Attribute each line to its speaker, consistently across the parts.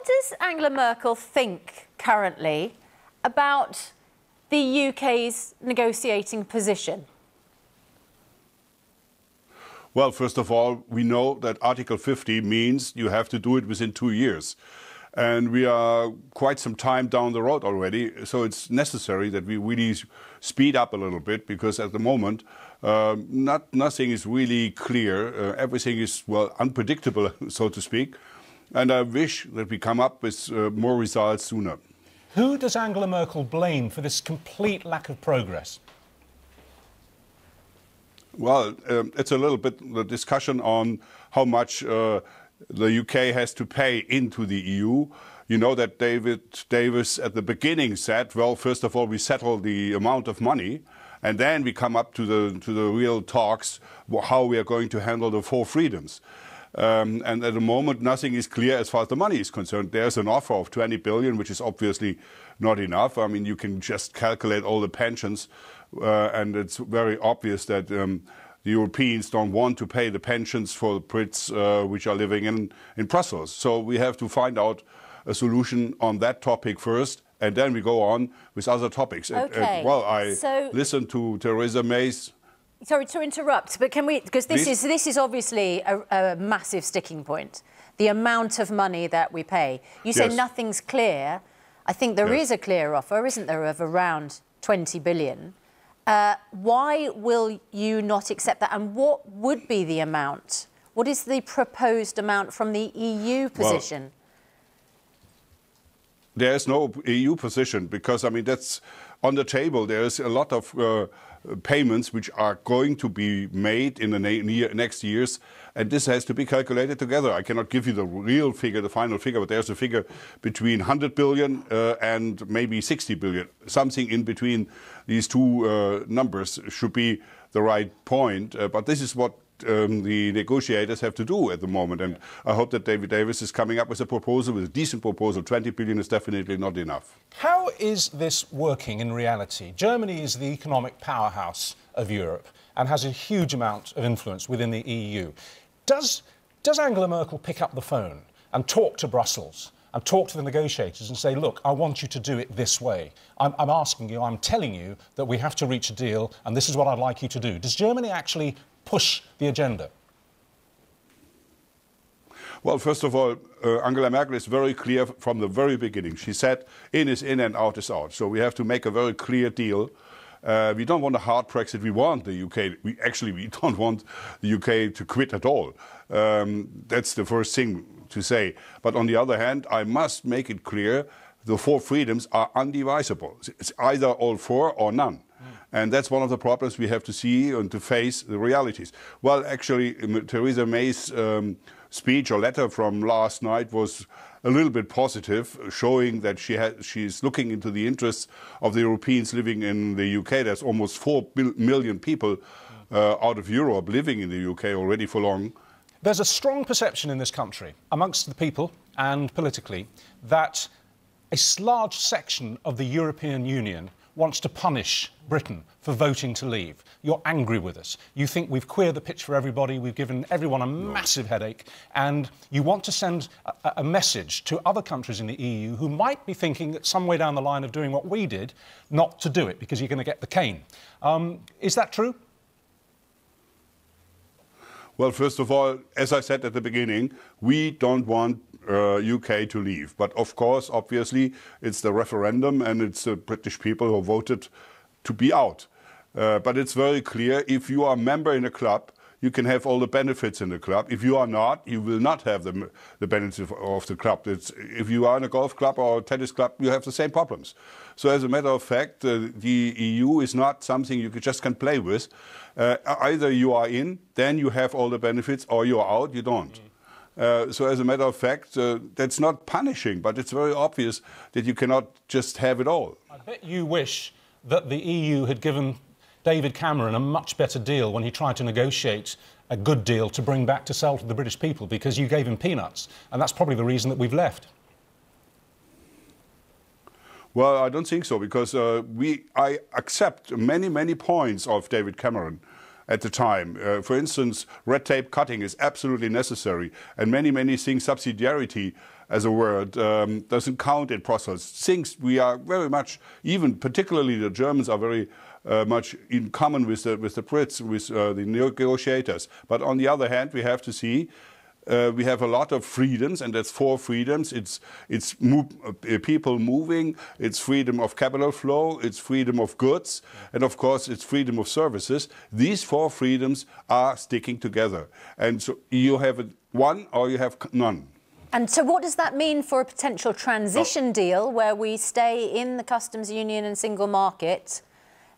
Speaker 1: What does Angela Merkel think currently about the UK's negotiating position?
Speaker 2: Well, first of all, we know that Article 50 means you have to do it within 2 years. And we are quite some time down the road already, so it's necessary that we really speed up a little bit, because at the moment nothing is really clear. Everything is, well, unpredictable, so to speak. And I wish that we come up with more results sooner.
Speaker 3: Who does Angela Merkel blame for this complete lack of progress?
Speaker 2: Well, it's a little bit the discussion on how much the UK has to pay into the EU. You know that David Davis at the beginning said, well, first of all, we settle the amount of money, and then we come up to the real talks, how we are going to handle the 4 freedoms. And at the moment, nothing is clear as far as the money is concerned. There's an offer of 20 billion, which is obviously not enough. I mean, you can just calculate all the pensions, and it's very obvious that the Europeans don't want to pay the pensions for the Brits which are living in Brussels. So we have to find out a solution on that topic first, and then we go on with other topics.
Speaker 1: Okay.
Speaker 2: Well, I listened to Theresa May's...
Speaker 1: Sorry to interrupt, but can we, because this is obviously a massive sticking point, the amount of money that we pay. You say nothing's clear. I think there is a clear offer, isn't there, of around 20 billion. Why will you not accept that? And what would be the amount? What is the proposed amount from the EU position?
Speaker 2: Well, there is no EU position, because, I mean, that's on the table. There is a lot of payments which are going to be made in the next years, and this has to be calculated together. I cannot give you the real figure, the final figure, but there's a figure between 100 billion and maybe 60 billion. Something in between these two numbers should be the right point, but this is what the negotiators have to do at the moment, and I hope that David Davis is coming up with a proposal, with a decent proposal. 20 billion is definitely not enough.
Speaker 3: How is this working in reality? Germany is the economic powerhouse of Europe and has a huge amount of influence within the EU. Does Angela Merkel pick up the phone and talk to Brussels and talk to the negotiators and say, look, I want you to do it this way. I'm asking you, I'm telling you that we have to reach a deal, and this is what I'd like you to do. Does Germany actually push the agenda?
Speaker 2: Well, first of all, Angela Merkel is very clear from the very beginning. She said, in is in and out is out. So we have to make a very clear deal. We don't want a hard Brexit. We want the UK. We don't want the UK to quit at all. That's the first thing to say. But on the other hand, I must make it clear, the 4 freedoms are undivisible. It's either all 4 or none. And that's one of the problems we have to see and to face the realities. Well, actually, Theresa May's speech or letter from last night was a little bit positive, showing that she's looking into the interests of the Europeans living in the UK. There's almost 4 million people out of Europe living in the UK already for long.
Speaker 3: There's a strong perception in this country, amongst the people and politically, that a large section of the European Union wants to punish Britain for voting to leave. You're angry with us. You think we've queered the pitch for everybody, we've given everyone a massive headache, and you want to send a message to other countries in the EU who might be thinking that some way down the line of doing what we did, not to do it, because you're going to get the cane. Is that true?
Speaker 2: Well, first of all, as I said at the beginning, we don't want UK to leave. But of course, obviously, it's the referendum and it's the British people who voted to be out. But it's very clear, if you are a member in a club, you can have all the benefits in the club. If you are not, you will not have the benefits of the club. If you are in a golf club or a tennis club, you have the same problems. So as a matter of fact, the EU is not something you just can play with. Either you are in, then you have all the benefits, or you are out, you don't. So as a matter of fact, that's not punishing, but it's very obvious that you cannot just have it all.
Speaker 3: I bet you wish that the EU had given David Cameron a much better deal when he tried to negotiate a good deal to bring back to sell to the British people, because you gave him peanuts, and that's probably the reason that we've left.
Speaker 2: Well, I don't think so, because I accept many points of David Cameron. at the time. For instance, red tape cutting is absolutely necessary, and many things, subsidiarity as a word, doesn't count in Brussels. Things we are very much, even particularly the Germans are very much in common with the Brits, with the negotiators. But on the other hand, we have to see we have a lot of freedoms, and that's 4 freedoms. It's people moving, it's freedom of capital flow, it's freedom of goods, and of course it's freedom of services. These 4 freedoms are sticking together. And so you have one or you have none.
Speaker 1: And so what does that mean for a potential transition deal where we stay in the customs union and single market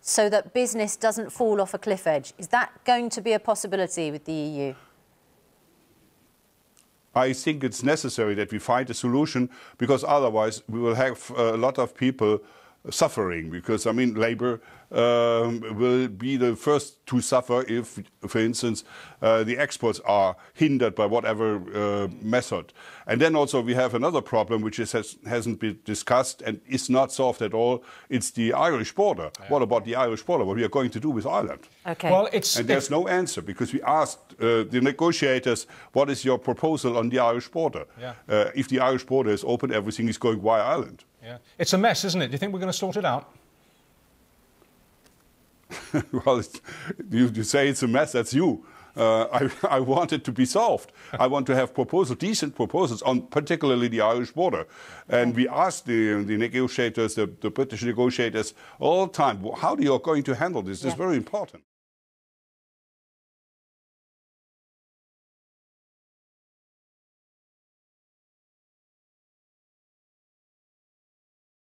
Speaker 1: so that business doesn't fall off a cliff edge? Is that going to be a possibility with the EU?
Speaker 2: I think it's necessary that we find a solution, because otherwise we will have a lot of people suffering, because, I mean, Labour will be the first to suffer if, for instance, the exports are hindered by whatever method. And then also we have another problem which hasn't been discussed and is not solved at all. It's the Irish border. Yeah. What about the Irish border? What we are going to do with Ireland?
Speaker 1: Okay.
Speaker 3: Well,
Speaker 2: and there's no answer, because we asked the negotiators, what is your proposal on the Irish border? Yeah. If the Irish border is open, everything is going via Ireland.
Speaker 3: Yeah. It's a mess, isn't it? Do you think we're going to sort it out?
Speaker 2: Well, you say it's a mess, that's you. I want it to be solved. I want to have decent proposals on particularly the Irish border. And we asked the negotiators, the British negotiators all the time, how are you going to handle this? This is very important.